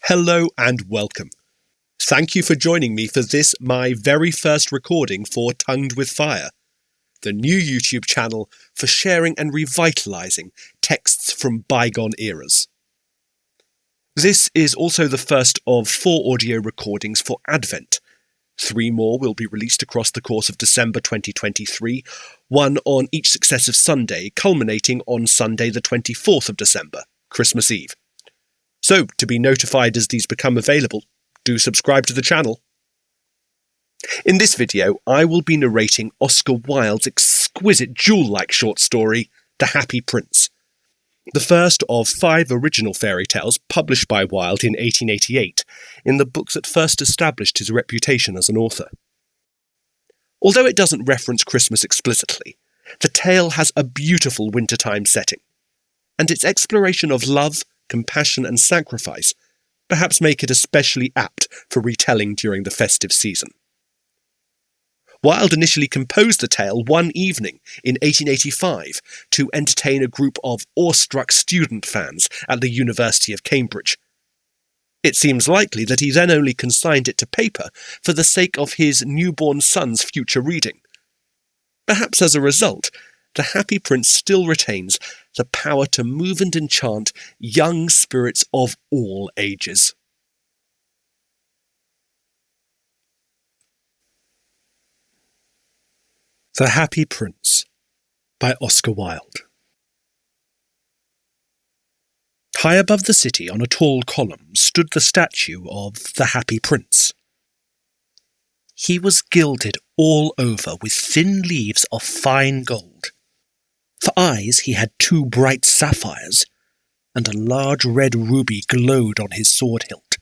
Hello and welcome. Thank you for joining me for this, my very first recording for Tongued with Fire, the new YouTube channel for sharing and revitalising texts from bygone eras. This is also the first of 4 audio recordings for Advent. 3 more will be released across the course of December 2023, one on each successive Sunday, culminating on Sunday the 24th of December, Christmas Eve. So, to be notified as these become available, do subscribe to the channel. In this video, I will be narrating Oscar Wilde's exquisite jewel-like short story, The Happy Prince, the first of 5 original fairy tales published by Wilde in 1888, in the book that first established his reputation as an author. Although it doesn't reference Christmas explicitly, the tale has a beautiful wintertime setting, and its exploration of love, compassion and sacrifice perhaps make it especially apt for retelling during the festive season. Wilde initially composed the tale one evening in 1885 to entertain a group of awestruck student fans at the University of Cambridge. It seems likely that he then only consigned it to paper for the sake of his newborn son's future reading. Perhaps as a result, The Happy Prince still retains the power to move and enchant young spirits of all ages. The Happy Prince by Oscar Wilde. High above the city on a tall column stood the statue of the Happy Prince. He was gilded all over with thin leaves of fine gold. For eyes he had 2 bright sapphires, and a large red ruby glowed on his sword hilt.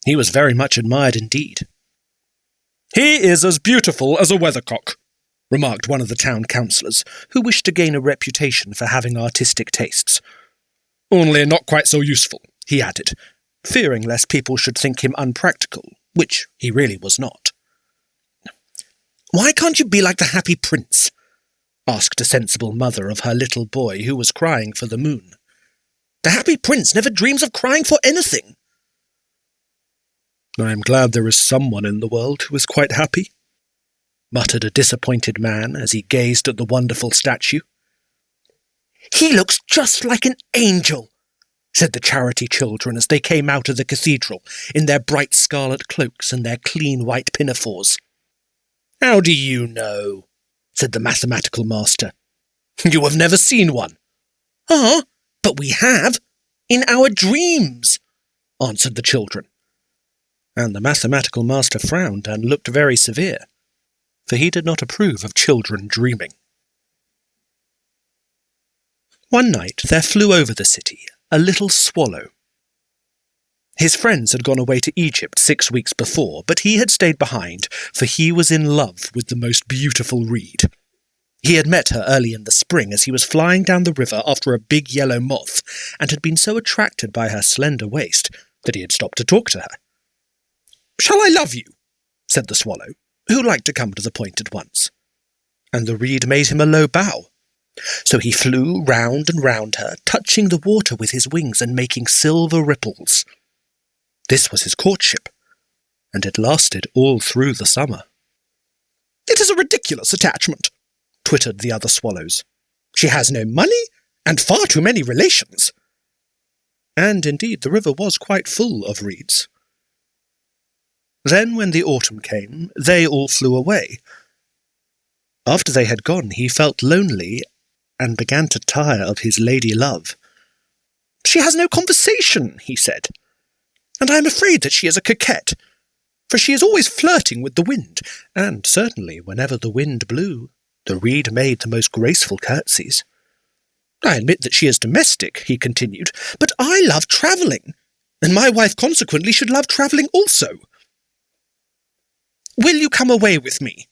He was very much admired indeed. "He is as beautiful as a weathercock," remarked one of the town councillors, who wished to gain a reputation for having artistic tastes. "Only not quite so useful," he added, fearing lest people should think him unpractical, which he really was not. "Why can't you be like the Happy Prince?" asked a sensible mother of her little boy who was crying for the moon. "The Happy Prince never dreams of crying for anything." "I am glad there is someone in the world who is quite happy," muttered a disappointed man as he gazed at the wonderful statue. "He looks just like an angel," said the charity children as they came out of the cathedral in their bright scarlet cloaks and their clean white pinafores. "How do you know?" said the mathematical master. "You have never seen one." "Ah, but we have, in our dreams," answered the children. And the mathematical master frowned and looked very severe, for he did not approve of children dreaming. One night there flew over the city a little swallow. His friends had gone away to Egypt 6 weeks before, but he had stayed behind, for he was in love with the most beautiful reed. He had met her early in the spring as he was flying down the river after a big yellow moth, and had been so attracted by her slender waist that he had stopped to talk to her. "Shall I love you?" said the swallow, who liked to come to the point at once. And the reed made him a low bow. So he flew round and round her, touching the water with his wings and making silver ripples. This was his courtship, and it lasted all through the summer. "It is a ridiculous attachment," twittered the other swallows. "She has no money, and far too many relations." And indeed the river was quite full of reeds. Then when the autumn came, they all flew away. After they had gone, he felt lonely, and began to tire of his lady love. "She has no conversation," he said, "and I am afraid that she is a coquette, for she is always flirting with the wind, and certainly whenever the wind blew, the reed made the most graceful curtsies. I admit that she is domestic," he continued, "but I love travelling, and my wife consequently should love travelling also. Will you come away with me?"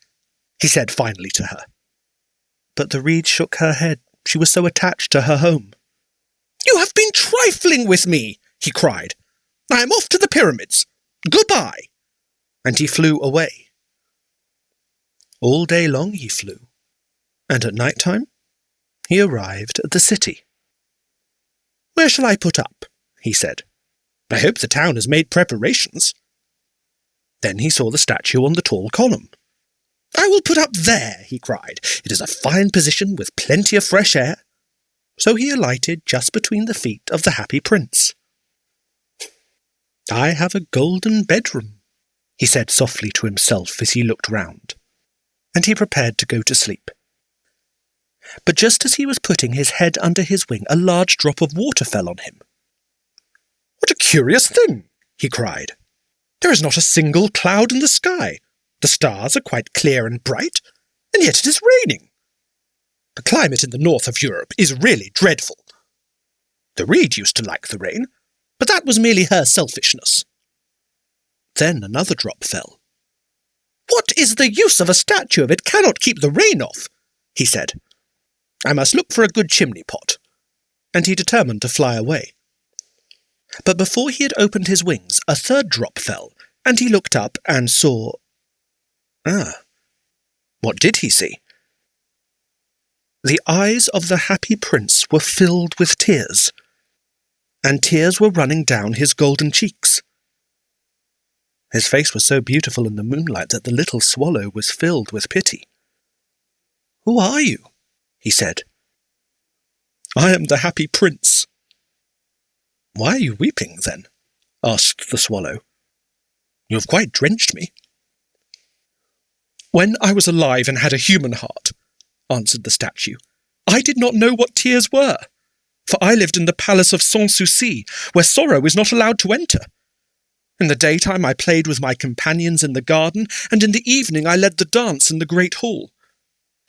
he said finally to her. But the reed shook her head. She was so attached to her home. "You have been trifling with me," he cried. "I am off to the pyramids. Goodbye." And he flew away. All day long he flew, and at night time he arrived at the city. "Where shall I put up?" he said. I hope the town has made preparations." Then he saw the statue on the tall column. "I will put up there," he cried. "It is a fine position with plenty of fresh air." So he alighted just between the feet of the happy prince. "I have a golden bedroom," he said softly to himself as he looked round, and he prepared to go to sleep. But just as he was putting his head under his wing, a large drop of water fell on him. "What a curious thing!" he cried. "There is not a single cloud in the sky. The stars are quite clear and bright, and yet it is raining. The climate in the north of Europe is really dreadful. The reed used to like the rain, but that was merely her selfishness." Then another drop fell. "What is the use of a statue if it cannot keep the rain off?" he said. "I must look for a good chimney pot." And he determined to fly away. But before he had opened his wings, a third drop fell, and he looked up and saw... What did he see? The eyes of the happy prince were filled with tears, and tears were running down his golden cheeks. His face was so beautiful in the moonlight that the little swallow was filled with pity. "Who are you?" he said. "I am the happy prince." "Why are you weeping, then?" asked the swallow. "You have quite drenched me." "When I was alive and had a human heart," answered the statue, "I did not know what tears were, for I lived in the palace of Sans Souci, where sorrow is not allowed to enter. In the daytime I played with my companions in the garden, and in the evening I led the dance in the great hall.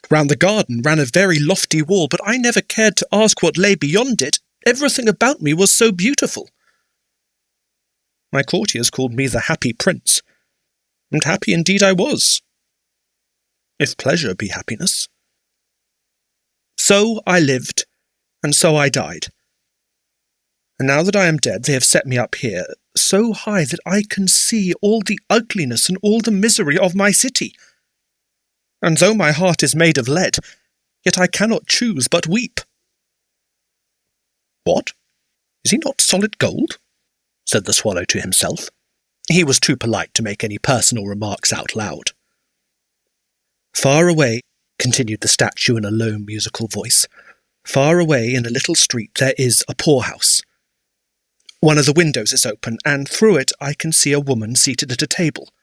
Round the garden ran a very lofty wall, but I never cared to ask what lay beyond it. Everything about me was so beautiful. My courtiers called me the happy prince, and happy indeed I was, if pleasure be happiness. So I lived, and so I died. And now that I am dead, they have set me up here, so high that I can see all the ugliness and all the misery of my city. And though my heart is made of lead, yet I cannot choose but weep." "What? Is he not solid gold?" said the swallow to himself. He was too polite to make any personal remarks out loud. "Far away," continued the statue in a low musical voice, "far away in a little street there is a poorhouse. One of the windows is open, and through it I can see a woman seated at a table.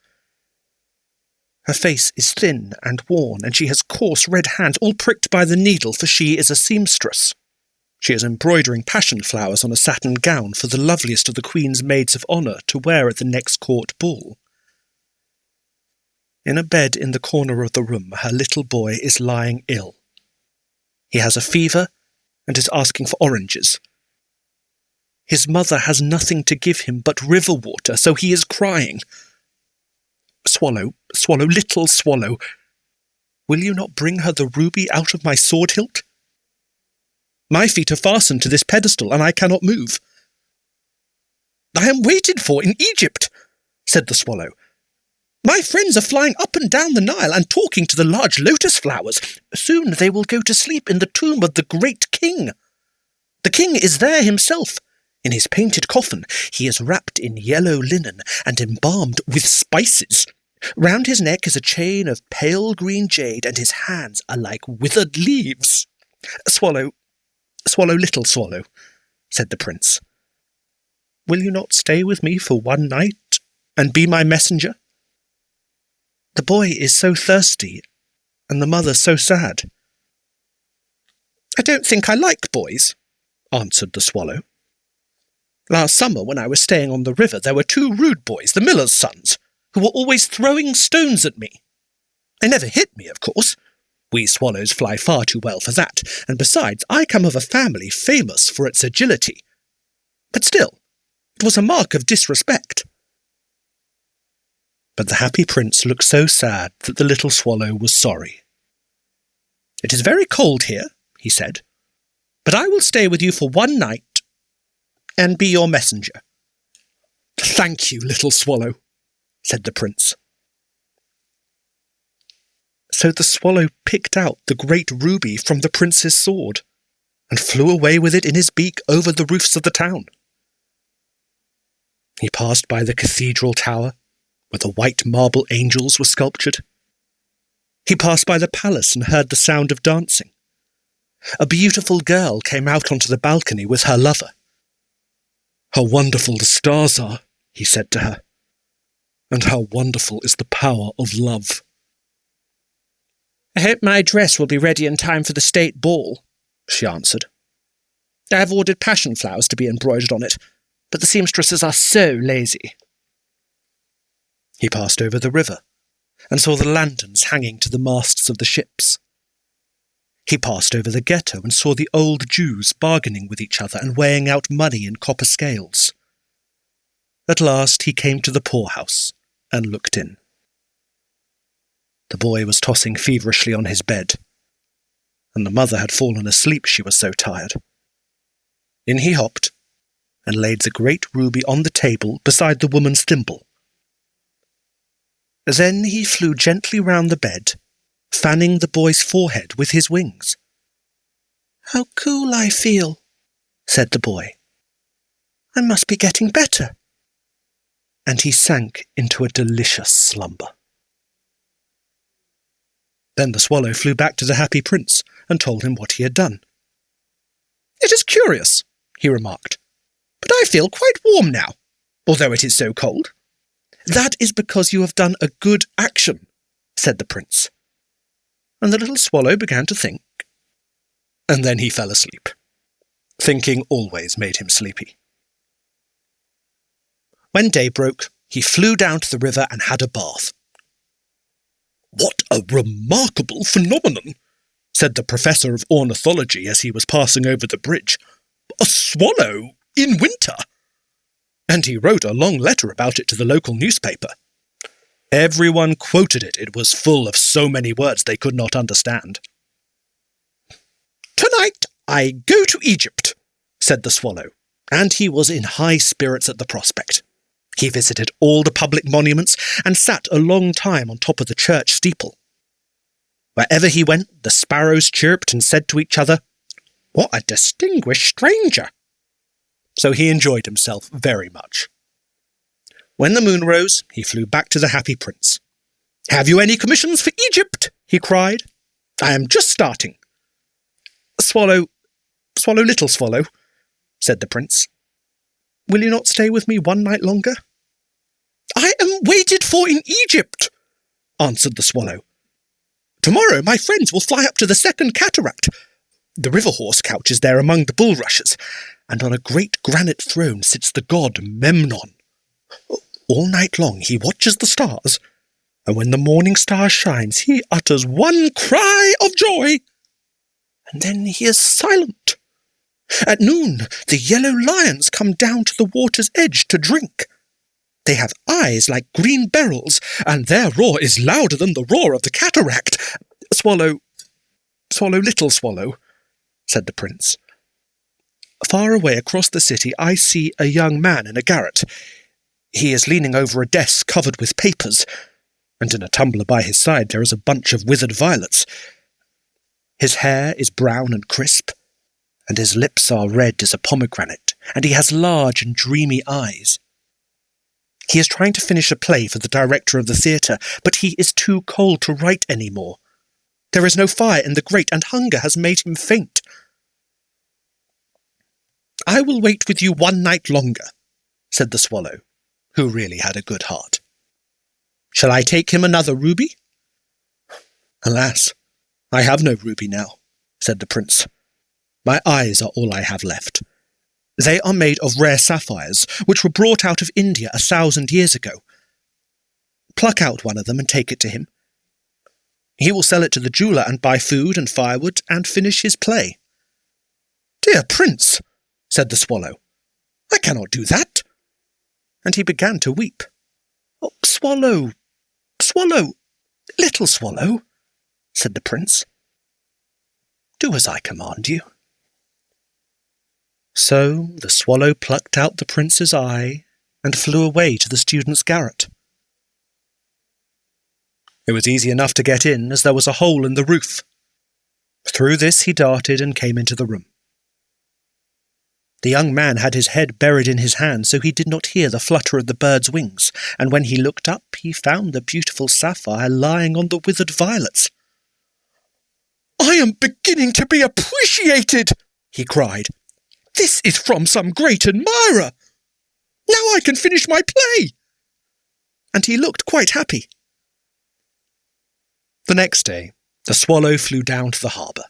Her face is thin and worn, and she has coarse red hands, all pricked by the needle, for she is a seamstress. She is embroidering passion flowers on a satin gown for the loveliest of the Queen's maids of honour to wear at the next court ball. In a bed in the corner of the room, her little boy is lying ill. He has a fever and is asking for oranges. His mother has nothing to give him but river water, so he is crying. Swallow, swallow, little swallow, will you not bring her the ruby out of my sword hilt? My feet are fastened to this pedestal, and I cannot move." "I am waited for in Egypt," said the swallow. "My friends are flying up and down the Nile and talking to the large lotus flowers. Soon they will go to sleep in the tomb of the great king. The king is there himself. In his painted coffin he is wrapped in yellow linen and embalmed with spices. Round his neck is a chain of pale green jade, and his hands are like withered leaves." "Swallow, swallow, little swallow," said the prince, "will you not stay with me for one night and be my messenger? The boy is so thirsty, and the mother so sad." "I don't think I like boys," answered the swallow. "Last summer, when I was staying on the river, there were 2 rude boys, the miller's sons, who were always throwing stones at me. They never hit me, of course. We swallows fly far too well for that, and besides, I come of a family famous for its agility. But still, it was a mark of disrespect." But the happy prince looked so sad that the little swallow was sorry. "It is very cold here," he said, "but I will stay with you for one night and be your messenger." "Thank you, little swallow," said the prince. So the swallow picked out the great ruby from the prince's sword, and flew away with it in his beak over the roofs of the town. He passed by the cathedral tower, where the white marble angels were sculptured. He passed by the palace and heard the sound of dancing. A beautiful girl came out onto the balcony with her lover. "How wonderful the stars are," he said to her, "and how wonderful is the power of love." "I hope my dress will be ready in time for the state ball," she answered. "I have ordered passion flowers to be embroidered on it, but the seamstresses are so lazy." He passed over the river and saw the lanterns hanging to the masts of the ships. He passed over the ghetto and saw the old Jews bargaining with each other and weighing out money in copper scales. At last he came to the poorhouse and looked in. The boy was tossing feverishly on his bed, and the mother had fallen asleep, she was so tired. In he hopped and laid the great ruby on the table beside the woman's thimble. Then he flew gently round the bed, fanning the boy's forehead with his wings. "How cool I feel," said the boy. "I must be getting better." And he sank into a delicious slumber. Then the swallow flew back to the happy prince and told him what he had done. "It is curious," he remarked, "but I feel quite warm now, although it is so cold." "That is because you have done a good action," said the prince. And the little swallow began to think, and then he fell asleep. Thinking always made him sleepy. When day broke, he flew down to the river and had a bath. "What a remarkable phenomenon," said the professor of ornithology as he was passing over the bridge. "A swallow in winter!" And he wrote a long letter about it to the local newspaper. Everyone quoted it. It was full of so many words they could not understand. "Tonight I go to Egypt," said the swallow, and he was in high spirits at the prospect. He visited all the public monuments and sat a long time on top of the church steeple. Wherever he went, the sparrows chirped and said to each other, "What a distinguished stranger!" So he enjoyed himself very much. When the moon rose, he flew back to the happy prince. "Have you any commissions for Egypt?" he cried. "I am just starting." Swallow, little swallow," said the prince. "Will you not stay with me one night longer?" "I am waited for in Egypt," answered the swallow. "Tomorrow my friends will fly up to the second cataract. The river horse couches there among the bulrushes, and on a great granite throne sits the god Memnon. All night long he watches the stars, and when the morning star shines he utters one cry of joy, and then he is silent. At noon the yellow lions come down to the water's edge to drink. They have eyes like green beryls, and their roar is louder than the roar of the cataract." Swallow, little swallow," said the prince. "Far away across the city I see a young man in a garret. He is leaning over a desk covered with papers, and in a tumbler by his side there is a bunch of withered violets. His hair is brown and crisp, and his lips are red as a pomegranate, and he has large and dreamy eyes. He is trying to finish a play for the director of the theatre, but he is too cold to write any more. There is no fire in the grate, and hunger has made him faint. I will wait with you one night longer," said the swallow, who really had a good heart. "Shall I take him another ruby?" "Alas, I have no ruby now," said the prince. "My eyes are all I have left. They are made of rare sapphires, which were brought out of India 1,000 years ago. Pluck out one of them and take it to him. He will sell it to the jeweller and buy food and firewood and finish his play." "Dear prince," said the swallow, "I cannot do that." And he began to weep. "Oh, swallow, little swallow," said the prince. "Do as I command you." So the swallow plucked out the prince's eye and flew away to the student's garret. It was easy enough to get in, as there was a hole in the roof. Through this he darted and came into the room. The young man had his head buried in his hand, so he did not hear the flutter of the bird's wings, and when he looked up, he found the beautiful sapphire lying on the withered violets. "I am beginning to be appreciated," he cried. "This is from some great admirer. Now I can finish my play." And he looked quite happy. The next day, the swallow flew down to the harbour.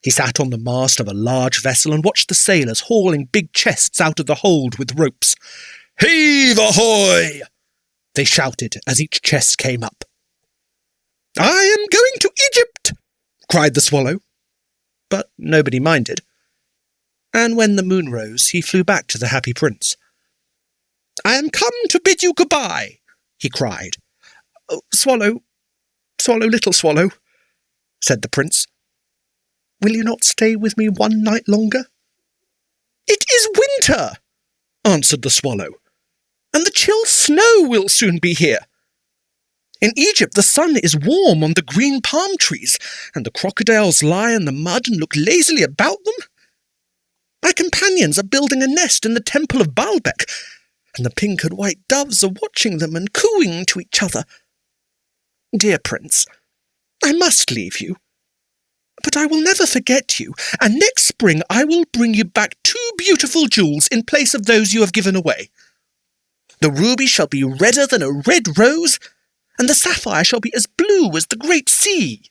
He sat on the mast of a large vessel and watched the sailors hauling big chests out of the hold with ropes. "Heave ahoy!" they shouted as each chest came up. "I am going to Egypt!" cried the swallow. But nobody minded. And when the moon rose, he flew back to the happy prince. "I am come to bid you goodbye," he cried. "Oh, swallow, swallow, little swallow," said the prince. "Will you not stay with me one night longer?" "It is winter," answered the swallow, "and the chill snow will soon be here. In Egypt the sun is warm on the green palm trees, and the crocodiles lie in the mud and look lazily about them. My companions are building a nest in the temple of Baalbec, and the pink and white doves are watching them and cooing to each other. Dear prince, I must leave you. But I will never forget you, and next spring I will bring you back 2 beautiful jewels in place of those you have given away. The ruby shall be redder than a red rose, and the sapphire shall be as blue as the great sea."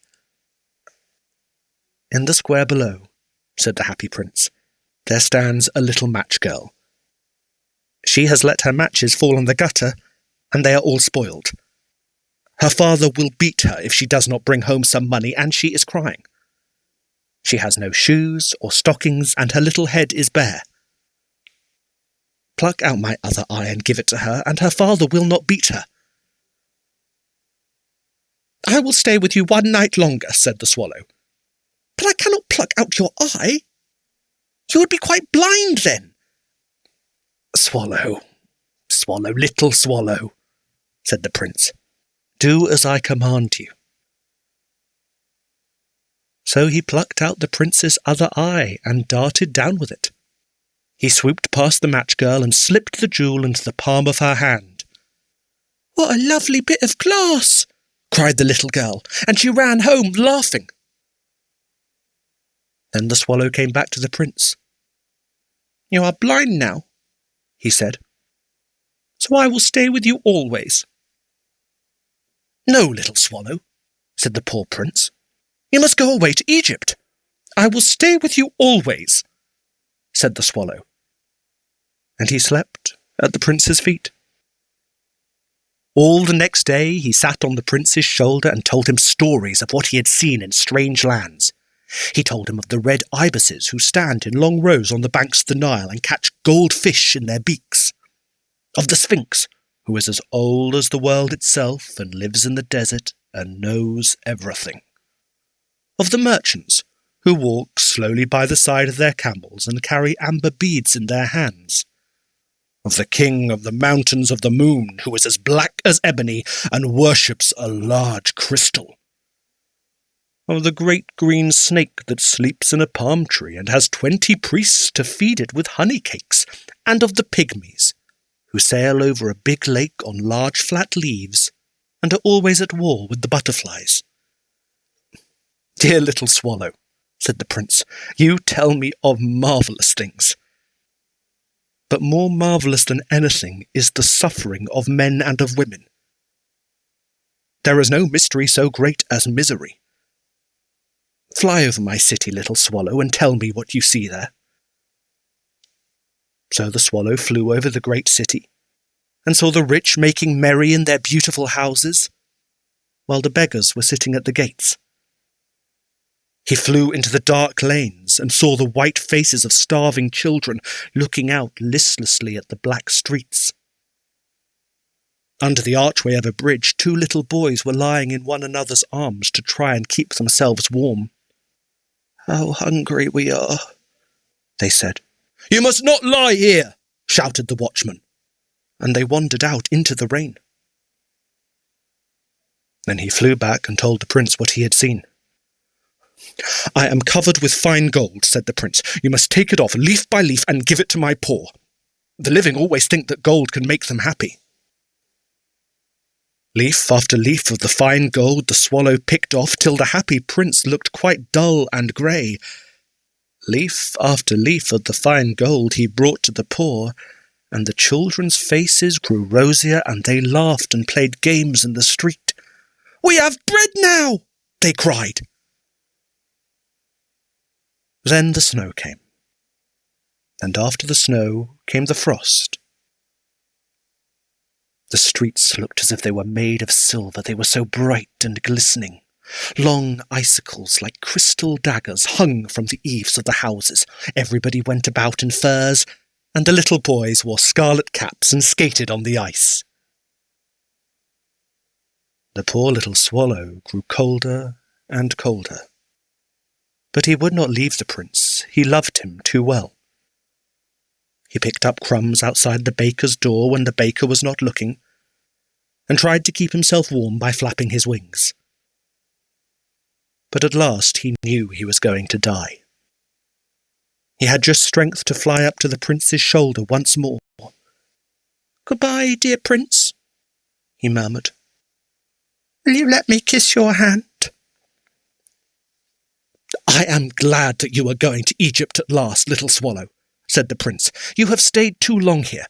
"In the square below," said the happy prince, "there stands a little match girl. She has let her matches fall in the gutter, and they are all spoiled. Her father will beat her if she does not bring home some money, and she is crying. She has no shoes or stockings, and her little head is bare. Pluck out my other eye and give it to her, and her father will not beat her." "I will stay with you one night longer," said the swallow. "But I cannot pluck out your eye. You would be quite blind then." "Swallow, swallow, little swallow," said the prince, "do as I command you." So he plucked out the prince's other eye and darted down with it. He swooped past the match girl and slipped the jewel into the palm of her hand. "What a lovely bit of glass!" cried the little girl, and she ran home laughing. Then the swallow came back to the prince. "You are blind now," he said, "so I will stay with you always." "No, little swallow," said the poor prince. "You must go away to Egypt." "I will stay with you always," said the swallow. And he slept at the prince's feet. All the next day he sat on the prince's shoulder and told him stories of what he had seen in strange lands. He told him of the red ibises who stand in long rows on the banks of the Nile and catch gold fish in their beaks. Of the Sphinx, who is as old as the world itself and lives in the desert and knows everything. Of the merchants, who walk slowly by the side of their camels and carry amber beads in their hands. Of the king of the mountains of the moon, who is as black as ebony and worships a large crystal. Of the great green snake that sleeps in a palm tree and has 20 priests to feed it with honey cakes, and of the pygmies, who sail over a big lake on large flat leaves and are always at war with the butterflies. "Dear little swallow," said the prince, "you tell me of marvellous things. But more marvellous than anything is the suffering of men and of women. There is no mystery so great as misery. Fly over my city, little swallow, and tell me what you see there." So the swallow flew over the great city, and saw the rich making merry in their beautiful houses, while the beggars were sitting at the gates. He flew into the dark lanes and saw the white faces of starving children looking out listlessly at the black streets. Under the archway of a bridge, 2 little boys were lying in one another's arms to try and keep themselves warm. "How hungry we are," they said. "You must not lie here," shouted the watchman, and they wandered out into the rain. Then he flew back and told the prince what he had seen. "I am covered with fine gold," said the prince. "You must take it off leaf by leaf and give it to my poor. The living always think that gold can make them happy." Leaf after leaf of the fine gold the swallow picked off till the happy prince looked quite dull and grey. Leaf after leaf of the fine gold he brought to the poor, and the children's faces grew rosier and they laughed and played games in the street. "We have bread now!" they cried. Then the snow came, and after the snow came the frost. The streets looked as if they were made of silver, they were so bright and glistening. Long icicles like crystal daggers hung from the eaves of the houses. Everybody went about in furs, and the little boys wore scarlet caps and skated on the ice. The poor little swallow grew colder and colder. But he would not leave the prince. He loved him too well. He picked up crumbs outside the baker's door when the baker was not looking, and tried to keep himself warm by flapping his wings. But at last he knew he was going to die. He had just strength to fly up to the prince's shoulder once more. "Goodbye, dear prince," he murmured. "Will you let me kiss your hand?" "I am glad that you are going to Egypt at last, little swallow," said the prince. "You have stayed too long here.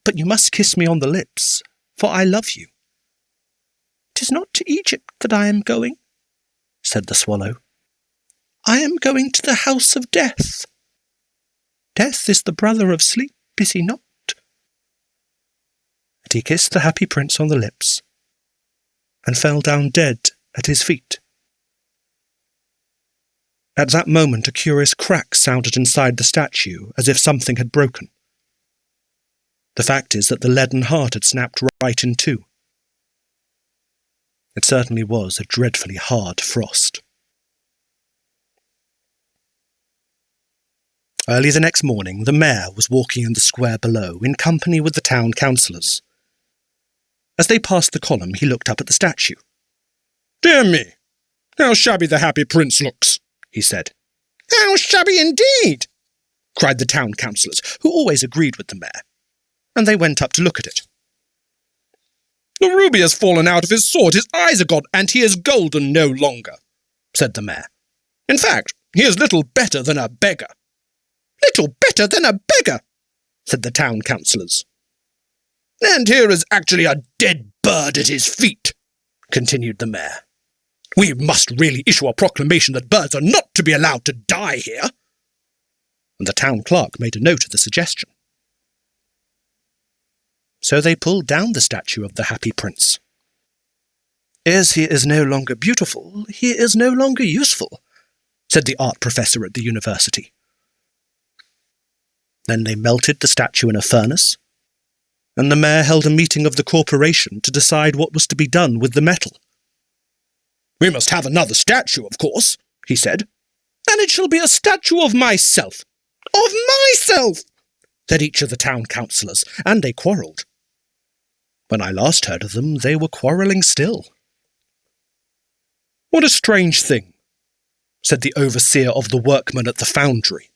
But you must kiss me on the lips, for I love you." "'Tis not to Egypt that I am going," said the swallow. "I am going to the house of death. Death is the brother of sleep, is he not?" And he kissed the happy prince on the lips, and fell down dead at his feet. At that moment a curious crack sounded inside the statue, as if something had broken. The fact is that the leaden heart had snapped right in two. It certainly was a dreadfully hard frost. Early the next morning, the mayor was walking in the square below, in company with the town councillors. As they passed the column, he looked up at the statue. "Dear me, how shabby the happy prince looks," he said. "How shabby indeed!" cried the town councillors, who always agreed with the mayor, and they went up to look at it. "The ruby has fallen out of his sword, his eyes are gone, and he is golden no longer," said the mayor. "In fact, he is little better than a beggar." "Little better than a beggar," said the town councillors. "And here is actually a dead bird at his feet," continued the mayor. "We must really issue a proclamation that birds are not to be allowed to die here." And the town clerk made a note of the suggestion. So they pulled down the statue of the happy prince. "As he is no longer beautiful, he is no longer useful," said the art professor at the university. Then they melted the statue in a furnace, and the mayor held a meeting of the corporation to decide what was to be done with the metal. "We must have another statue, of course," he said. "And it shall be a statue of myself." "Of myself!" said each of the town councillors, and they quarrelled. When I last heard of them, they were quarrelling still. "What a strange thing," said the overseer of the workmen at the foundry.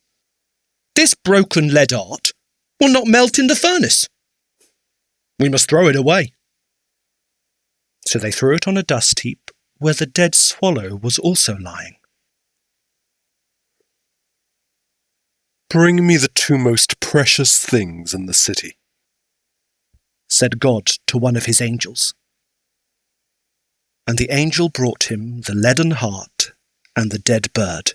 "This broken lead art will not melt in the furnace. We must throw it away." So they threw it on a dust heap where the dead swallow was also lying. "Bring me the two most precious things in the city," said God to one of his angels. And the angel brought him the leaden heart and the dead bird.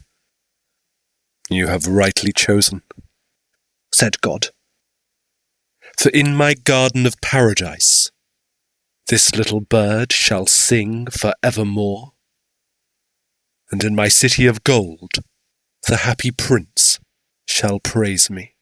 "You have rightly chosen," said God. "For in my garden of paradise, this little bird shall sing for evermore, and in my city of gold, the happy prince shall praise me."